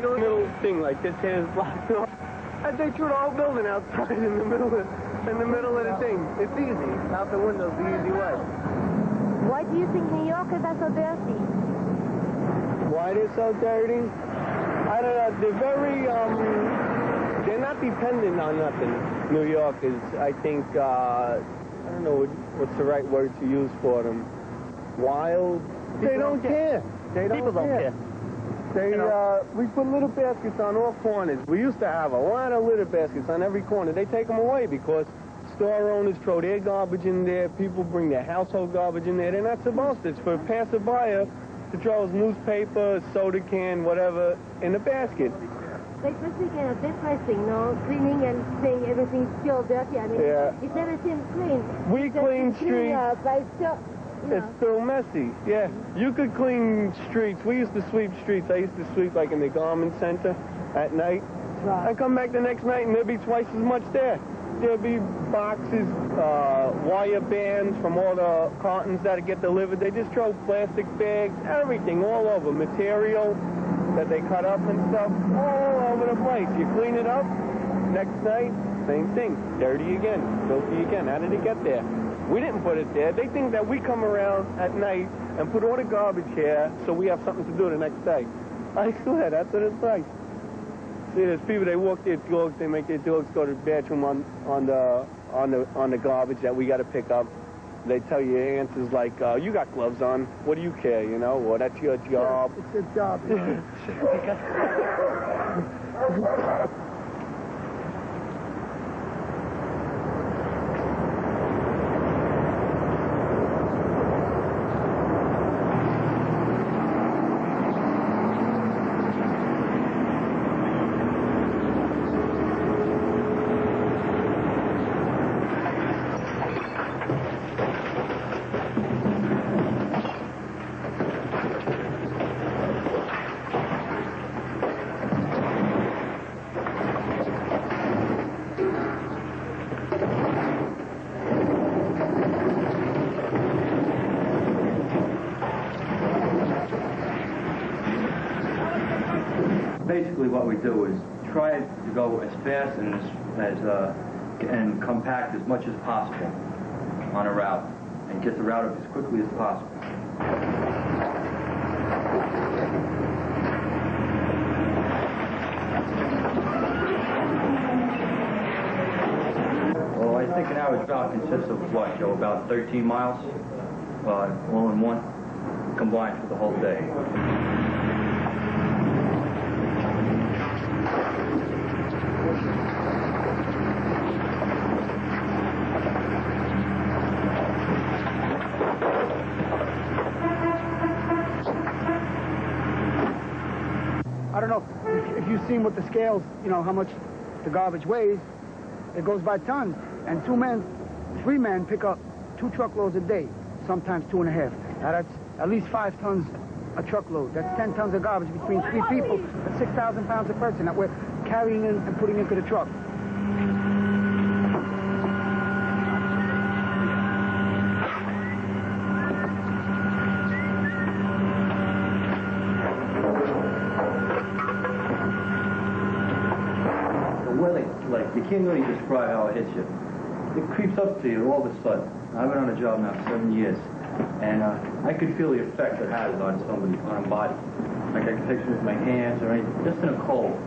a little thing like this here is blocked off. And they threw the whole building outside in the middle of the thing. It's easy. Out the window's the easy way. Why do you think New Yorkers are so dirty? Why they're so dirty? I don't know. They're very, they're not dependent on nothing. New Yorkers, I think, I don't know what's the right word to use for them. Wild. They don't care. People don't care. They, we put litter baskets on all corners. We used to have a lot of litter baskets on every corner. They take them away because store owners throw their garbage in there. People bring their household garbage in there. They're not supposed to. It's for a passerby to throw his newspaper, soda can, whatever, in the basket. But it must be kind of depressing, no? Cleaning and saying everything's still dirty. I mean, it never seems clean. We clean streets. It's still messy, yeah. You could clean streets. We used to sweep streets. I used to sweep like in the garment center at night. Right. I come back the next night and there'd be twice as much there. There'd be boxes, wire bands from all the cartons that get delivered. They just throw plastic bags, everything all over, material that they cut up and stuff, all over the place. You clean it up, next night, same thing. Dirty again, filthy again. How did it get there? We didn't put it there. They think that we come around at night and put all the garbage here so we have something to do the next day. I swear, that's what it's like. See, there's people, they walk their dogs, they make their dogs go to the bathroom on the garbage that we got to pick up. They tell you answers like, you got gloves on, what do you care, you know, or that's your job. It's your job, Basically what we do is try to go as fast and compact as much as possible on a route and get the route up as quickly as possible. Well, I think an average route consists of what, Joe, about 13 miles, all in one, combined for the whole day. I don't know if you've seen with the scales, you know, how much the garbage weighs. It goes by tons. And 3 men pick up 2 truckloads a day, sometimes 2.5. Now that's at least 5 tons a truckload. That's 10 tons of garbage between 3 people. That's 6,000 pounds a person that we're carrying in and putting into the truck. You can't really describe how it hits you. It creeps up to you all of a sudden. I've been on a job now 7 years, and I could feel the effect it has on somebody, on a body. Like I can take it with my hands or anything, just in a cold.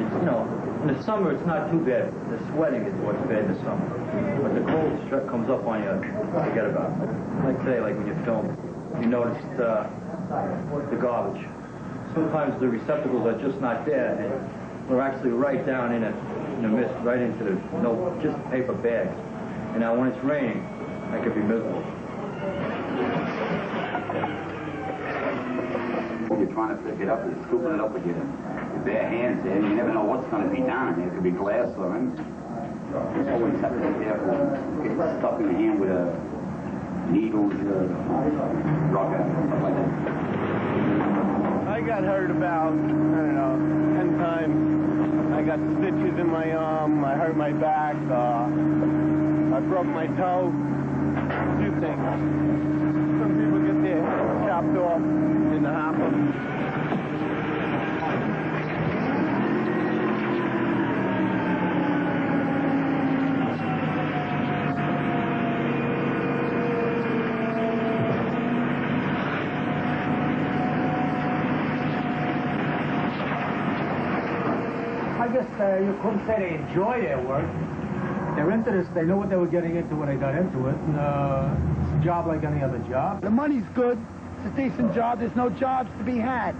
It's, you know, in the summer it's not too bad. The sweating is what's bad in the summer. But the cold stress comes up on you, forget about it. Like today, like when you film, you notice the garbage. Sometimes the receptacles are just not there, and we're actually right down in the mist, right into the, just paper bags. And now when it's raining, I could be miserable. You're trying to pick it up and scooping it up with your bare hands there. You never know what's going to be down in there. It could be glass or anything. You always have to be careful. Get stuck in the hand with needles, rubber, stuff like that. I got hurt about, I don't know, 10 times. I got stitches in my arm, I hurt my back, I broke my toe, a few things. Some people get their chopped off in the hopper. guess you couldn't say they enjoy their work. They're into this. They know what they were getting into when they got into it. And, it's a job like any other job. The money's good. It's a decent job. There's no jobs to be had.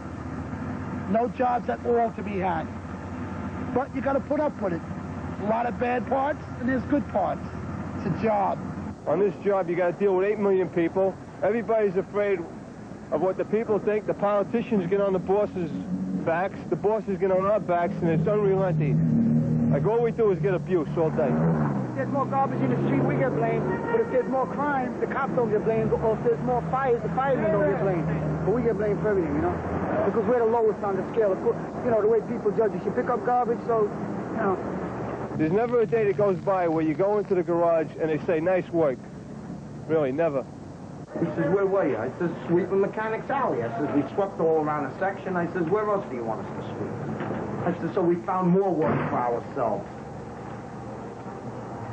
No jobs at all to be had. But you got to put up with it. A lot of bad parts, and there's good parts. It's a job. On this job, you got to deal with 8 million people. Everybody's afraid of what the people think. The politicians get on the boss's backs. The bosses get on our backs, and it's unrelenting. Like, all we do is get abuse all day. If there's more garbage in the street, we get blamed. But if there's more crime, the cops don't get blamed. Or if there's more fires, the firemen don't get blamed. But we get blamed for everything, you know? Because we're the lowest on the scale. You know, the way people judge us. You pick up garbage, so, you know. There's never a day that goes by where you go into the garage and they say, nice work. Really, never. He says, where were you? I says, sweeping Mechanics Alley. I says, we swept all around the section. I says, where else do you want us to sweep? I said, so we found more work for ourselves.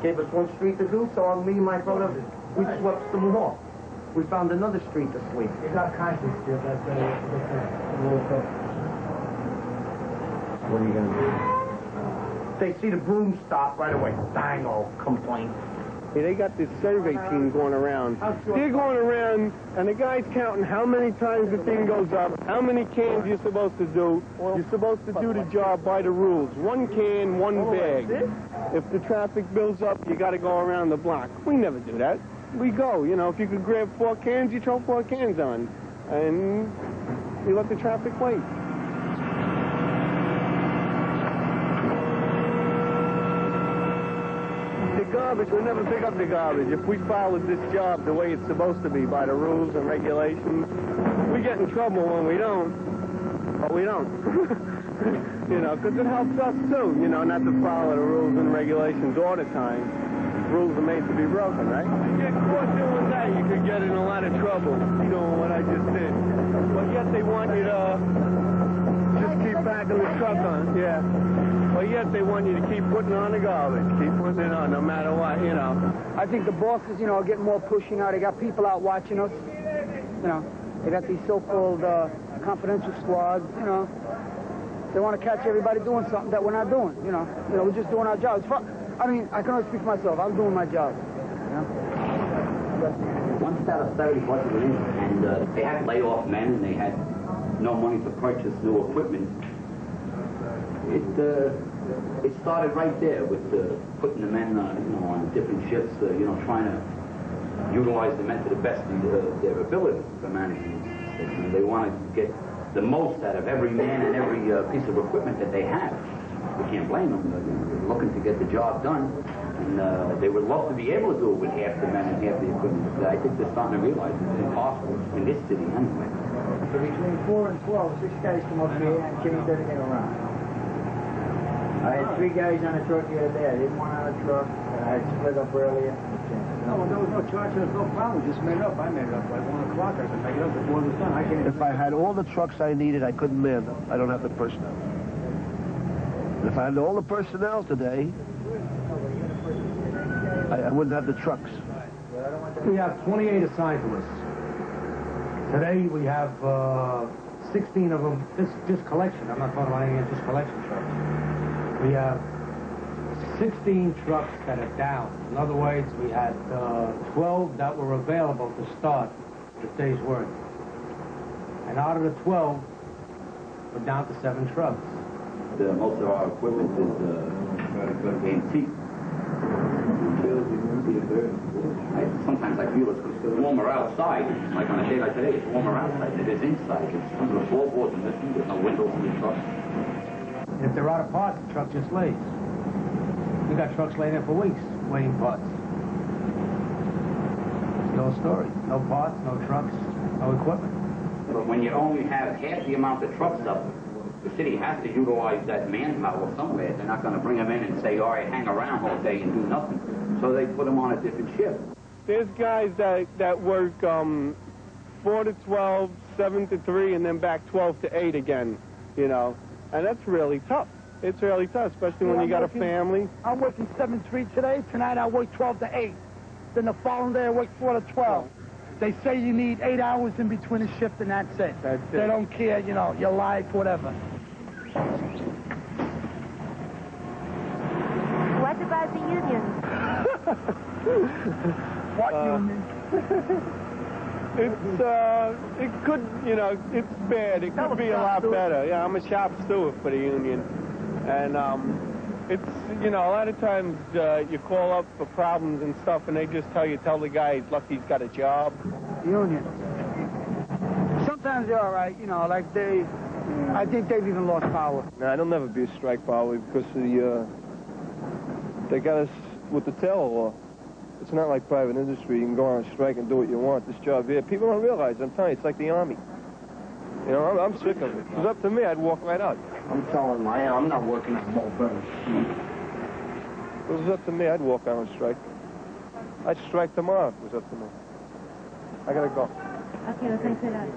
Gave us one street to do, so me and my brother, we swept some more. We found another street to sweep. You got conscience, Jim. That's What are you going to do? They see the broom stop right away. Dango, complaint. Yeah, they got this survey team going around. They're going around, and the guy's counting how many times the thing goes up, how many cans you're supposed to do. You're supposed to do the job by the rules. 1 can, 1 bag. If the traffic builds up, you got to go around the block. We never do that. We go, you know, if you could grab 4 cans, you throw 4 cans on. And you let the traffic wait. Garbage, we'll never pick up the garbage. If we followed this job the way it's supposed to be by the rules and regulations, we get in trouble when we don't. But we don't. You know, because it helps us too, you know, not to follow the rules and regulations all the time. Rules are made to be broken, right? If you get caught doing that, you could get in a lot of trouble doing what I just did. But yet they want you to just keep backing the truck on, yeah. But yet they want you to keep putting on the garbage, keep putting it on, no matter what, you know. I think the bosses, you know, are getting more pushing now. They got people out watching us. You know, they got these so-called confidential squads, you know. They want to catch everybody doing something that we're not doing, you know. You know, we're just doing our job. I mean, I can only speak for myself. I'm doing my job, you know. Once that austerity budget went in, and they had to lay off men, and they had no money to purchase new equipment, it started right there with putting the men, you know, on different shifts, you know, trying to utilize the men to the best of their ability for managing the station. They want to get the most out of every man and every piece of equipment that they have. We can't blame them. They're looking to get the job done, and they would love to be able to do it with half the men and half the equipment. But I think they're starting to realize it's impossible in this city anyway. So between 4 and 12, 6 guys come up here and change everything around. I had 3 guys on the truck the other day. I didn't want on the truck. I had split up earlier. No, there was no charge. There was no problem. Just made it up. I made it up by 1 o'clock. I could make it up before it was done. If I had all the trucks I needed, I couldn't man them. I don't have the personnel. And if I had all the personnel today, I wouldn't have the trucks. We have 28 assigned to us. Today we have 16 of them. Just collection. I'm not talking about anything. Just collection trucks. We have 16 trucks that are down. In other words, we had 12 that were available to start the day's work. And out of the 12, we're down to 7 trucks. Most of our equipment is antique. Sometimes I feel it's warmer outside. Like on a day like today, it's warmer outside than it is inside. It's some of the floorboards and missing. There's no windows in the truck. And if they're out of parts, the truck just lays. We got trucks laying there for weeks, waiting parts. No story. No parts, no trucks, no equipment. But when you only have half the amount of trucks up, the city has to utilize that manpower somewhere. They're not going to bring them in and say, all right, hang around all day and do nothing. So they put them on a different shift. There's guys that work 4 to 12, 7 to 3, and then back 12 to 8 again, you know. And that's really tough. It's really tough, especially when you got a family. I'm working 7 to 3 today. Tonight I work 12 to 8. Then the following day I work 4 to 12. They say you need 8 hours in between a shift, and that's it. They don't care, you know, your life, whatever. What union? It could, you know, it's bad. It could be a lot better. Yeah, I'm a shop steward for the union. And it's, you know, a lot of times you call up for problems and stuff, and they just tell the guy he's lucky he's got a job. Union. Sometimes they're all right, you know, like I think they've even lost power. No, it'll never be a strike power because they got us with the tail law. It's not like private industry. You can go on a strike and do what you want. This job here, people don't realize. I'm telling you, it's like the Army. You know, I'm sick of it. If it was up to me, I'd walk right out. I'm telling my I'm not working at Mulberry. If it was up to me, I'd walk out on strike. I'd strike tomorrow if it was up to me. I gotta go. Okay, well, thanks a lot.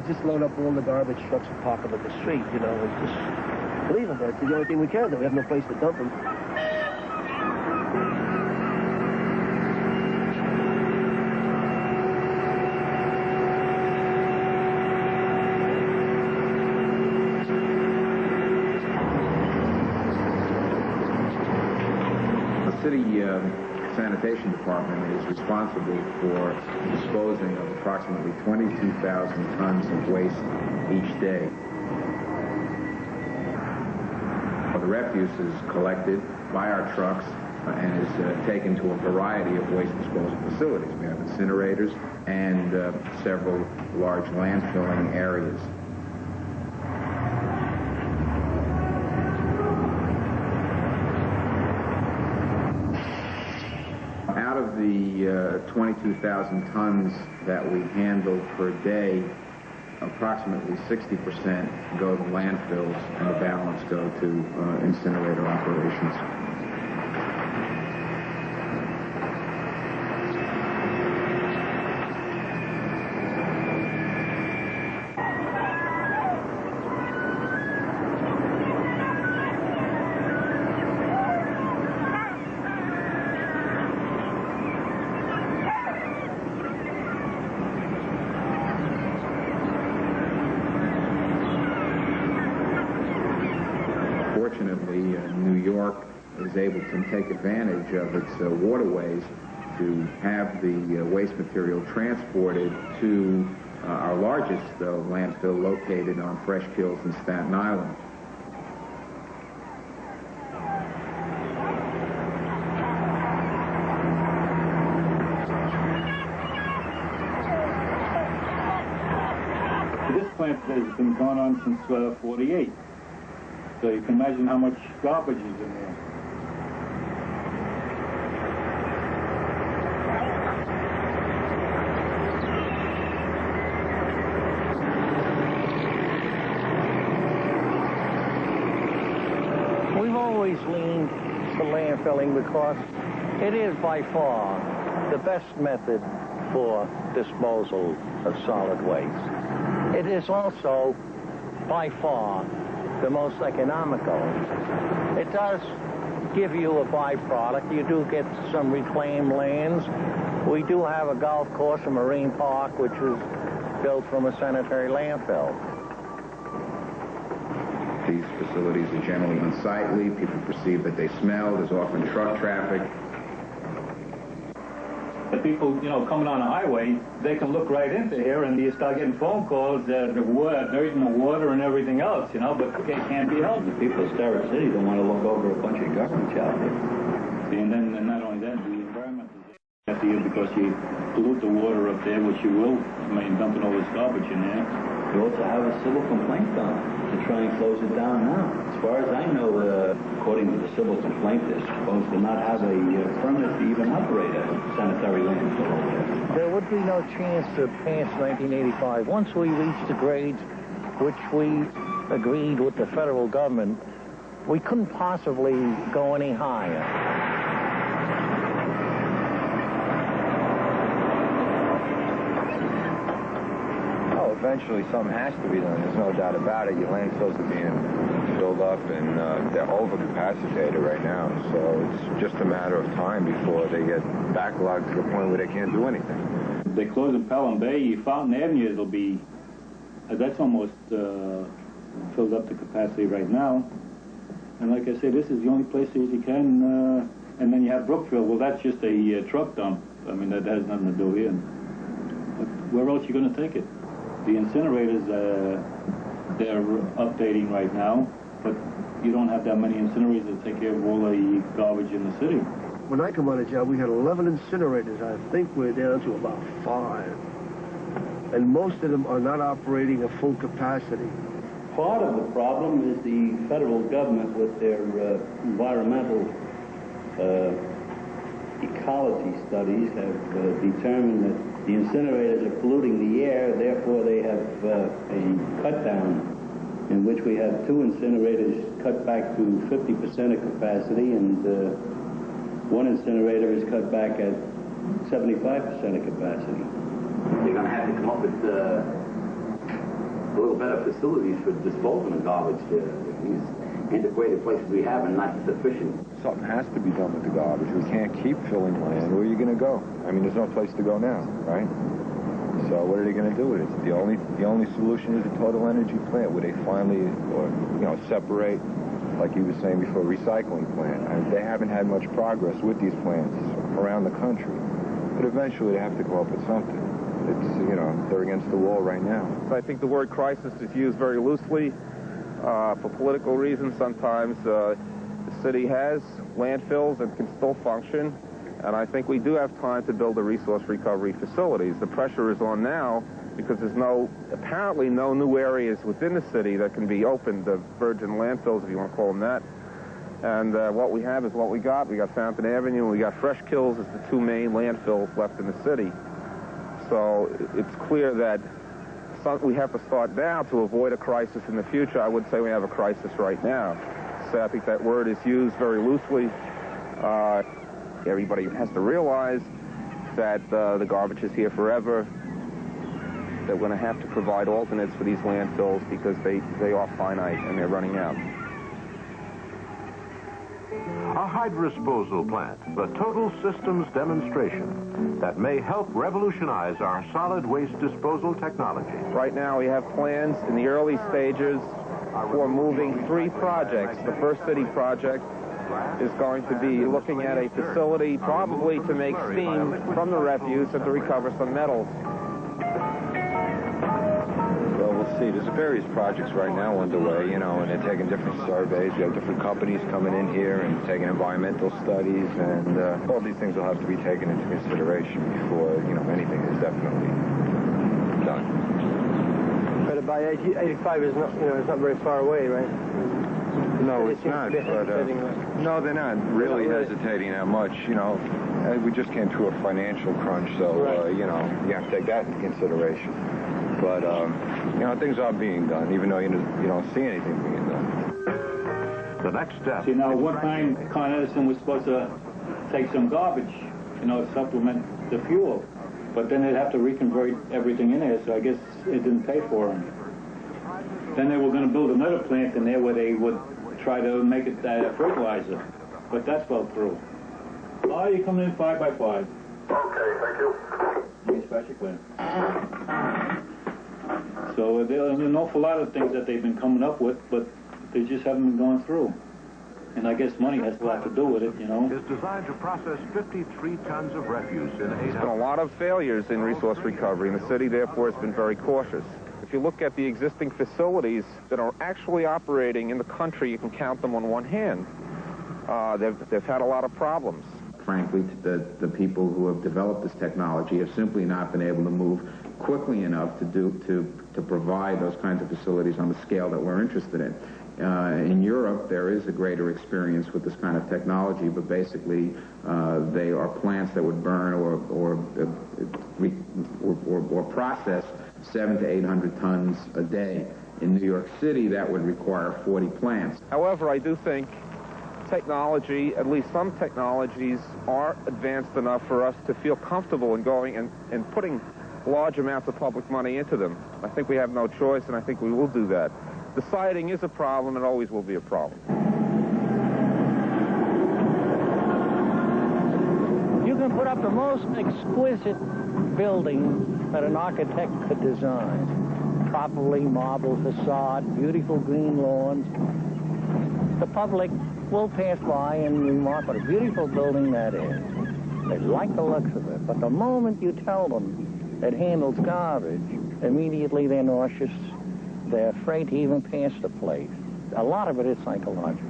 Just load up all the garbage trucks and park them at the street, you know, and just leave them. That's the only thing we can do. We have no place to dump them. The city Sanitation Department is responsible for disposing of approximately 22,000 tons of waste each day. The refuse is collected by our trucks and is taken to a variety of waste disposal facilities. We have incinerators and several large landfilling areas. Out of the 22,000 tons that we handle per day, approximately 60% go to landfills and the balance go to incinerator operations. Fortunately, New York is able to take advantage of its waterways to have the waste material transported to our largest landfill located on Fresh Kills in Staten Island. This plant has been going on since 48. So you can imagine how much garbage is in there. We've always leaned to landfilling because it is by far the best method for disposal of solid waste. It is also by far the most economical. It does give you a byproduct. You do get some reclaimed lands. We do have a golf course, a marine park, which was built from a sanitary landfill. These facilities are generally unsightly. People perceive that they smell. There's often truck traffic. The people, you know, coming on the highway, they can look right into here and you start getting phone calls that the dirt in the water and everything else, you know, but it can't be helped. The people of Starrett City don't want to look over a bunch of garbage out there. See, and then not only that, the environment is after you because you pollute the water up there, which you will, I mean, dumping all this garbage in there. You also have a civil complaint on it to try and close it down now. As far as I know, according to the civil complaint, they're supposed to not have a permit to even operate a sanitary landfill over there. There would be no chance to pass 1985. Once we reach the grades which we agreed with the federal government, we couldn't possibly go any higher. Oh, eventually something has to be done. There's no doubt about it. Your landfills are being filled up, and they're overcapacitated right now. So it's just a matter of time before they get backlogged to the point where they can't do anything. If they close in Pelham Bay, Fountain Avenue, it'll be, that's almost filled up to capacity right now. And like I say, this is the only place that you can, and then you have Brookfield. Well, that's just a truck dump. I mean, that has nothing to do here. But where else are you going to take it? The incinerators, they're updating right now, but you don't have that many incinerators to take care of all the garbage in the city. When I come on a job, we had 11 incinerators. I think we're down to about 5. And most of them are not operating at full capacity. Part of the problem is the federal government with their environmental ecology studies have determined that the incinerators are polluting the air, therefore they have a cut down in which we have 2 incinerators cut back to 50% of capacity, and 1 incinerator is cut back at 75% of capacity. You're going to have to come up with a little better facilities for disposing of garbage. These antiquated places we have are not sufficient. Something has to be done with the garbage. We can't keep filling land. Where are you going to go? I mean, there's no place to go now, right? So what are they going to do with it? The only solution is a total energy plant where they finally, separate, like you were saying before, recycling plant. They haven't had much progress with these plants around the country. But eventually they have to go up with something. It's, they're against the wall right now. I think the word crisis is used very loosely for political reasons. Sometimes the city has landfills and can still function, and I think we do have time to build the resource recovery facilities. The pressure is on now because there's apparently no new areas within the city that can be opened, the virgin landfills, if you want to call them that. And what we have is what we got. We got Fountain Avenue, and we got Fresh Kills as the 2 main landfills left in the city. So it's clear that we have to start now to avoid a crisis in the future. I would say we have a crisis right now. So I think that word is used very loosely. Everybody has to realize that the garbage is here forever. That we're going to have to provide alternates for these landfills because they are finite and they're running out. A hydrodisposal plant, the total systems demonstration that may help revolutionize our solid waste disposal technology. Right now we have plans in the early stages for moving 3 projects. The First City project is going to be looking at a facility probably to make steam from the refuse and to recover some metals. Well, we'll see. There's various projects right now underway, and they're taking different surveys. You have different companies coming in here and taking environmental studies, and all these things will have to be taken into consideration before, anything is definitely done. But by 85 is not, it's not very far away, right? No, it's not. But, no, they're not really hesitating that much. We just came through a financial crunch, so, you have to take that into consideration. But, things are being done, even though you don't see anything being done. The next step. See, now, one time, Con Edison was supposed to take some garbage, supplement the fuel. But then they'd have to reconvert everything in there, so I guess it didn't pay for them. Then they were going to build another plant in there where they would try to make it fertilizer. But that fell through. Oh, you come in 5 by 5. Okay, thank you. Let me scratch your plan. So there's an awful lot of things that they've been coming up with, but they just haven't been going through. And I guess money has a lot to do with it, Is designed to process 53 tons of refuse in 8 hours. There's been a lot of failures in resource recovery, and the city, therefore, has been very cautious. If you look at the existing facilities that are actually operating in the country, you can count them on one hand. They've had a lot of problems. Frankly, the people who have developed this technology have simply not been able to move quickly enough to provide those kinds of facilities on the scale that we're interested in. In Europe, there is a greater experience with this kind of technology, but basically they are plants that would burn or process 700 to 800 tons a day In New York City, that would require 40 plants. However, I do think technology, at least some technologies, are advanced enough for us to feel comfortable in going and putting large amounts of public money into them. I think we have no choice, and I think we will do that. The siting is a problem and always will be a problem. You can put up the most exquisite building that an architect could design. Properly marble facade, beautiful green lawns. The public will pass by and remark what a beautiful building that is. They like the looks of it, but the moment you tell them it handles garbage, immediately they're nauseous. They're afraid to even pass the place. A lot of it is psychological.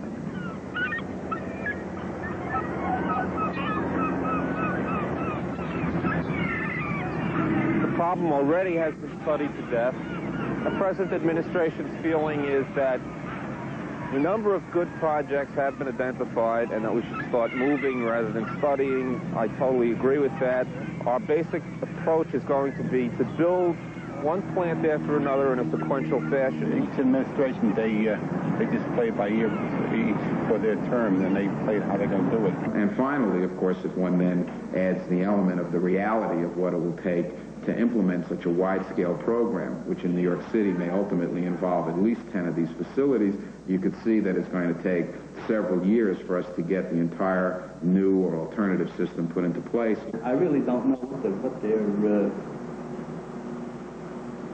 The problem already has been studied to death. The present administration's feeling is that a number of good projects have been identified and that we should start moving rather than studying. I totally agree with that. Our basic approach is going to be to build one plant after another in a sequential fashion. Each administration, they just play it by ear each for their term, and then they play how they're going to do it. And finally, of course, if one then adds the element of the reality of what it will take to implement such a wide-scale program, which in New York City may ultimately involve at least 10 of these facilities, you could see that it's going to take several years for us to get the entire new or alternative system put into place. I really don't know what their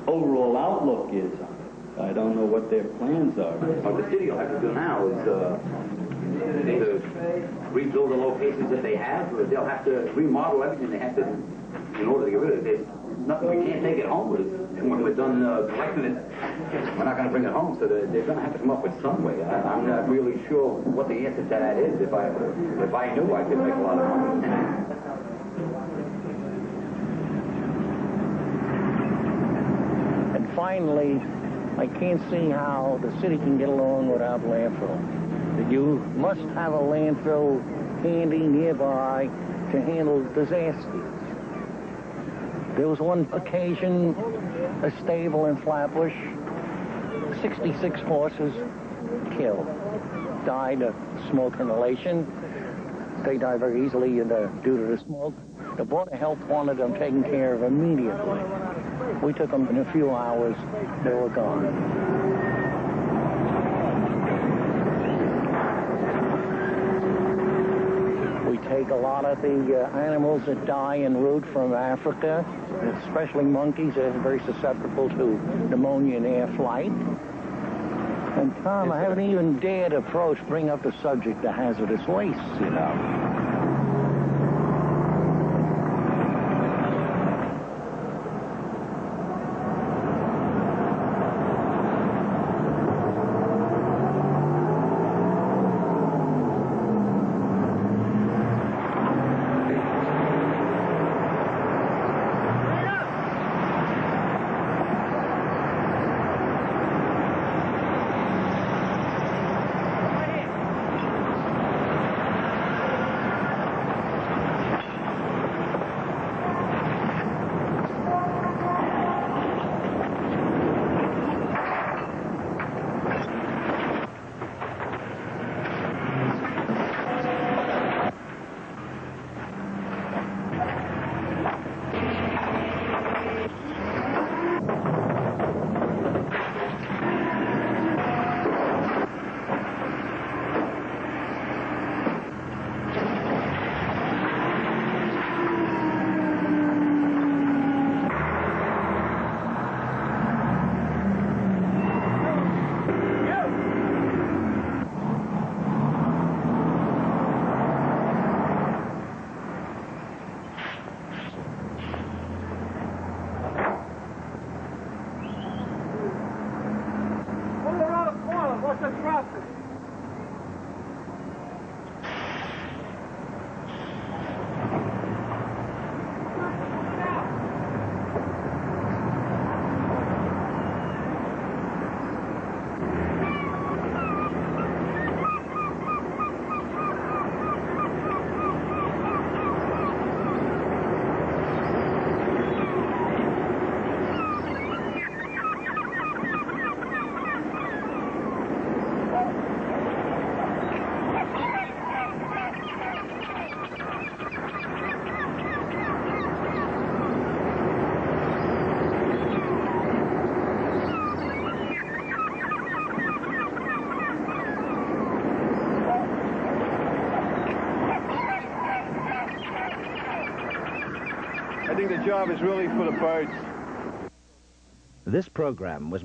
overall outlook is on it. I don't know what their plans are. What the city will have to do now is either rebuild the locations that they have, or they'll have to remodel everything they have to in order to get rid of it. There's nothing, we can't take it home with us. And when we're done collecting it, we're not going to bring it home, so they're going to have to come up with some way. I'm not really sure what the answer to that is. If I knew, I could make a lot of money. And finally, I can't see how the city can get along without landfill. You must have a landfill handy nearby to handle disasters. There was one occasion, a stable in Flatbush, 66 horses killed, died of smoke inhalation. They die very easily due to the smoke. The Board of Health wanted them taken care of immediately. We took them in a few hours, they were gone. We take a lot of the animals that die en route from Africa, especially monkeys. They're very susceptible to pneumonia in air flight. And Tom, I haven't even dared bring up the subject of hazardous waste, you know. job is really for the birds. This program was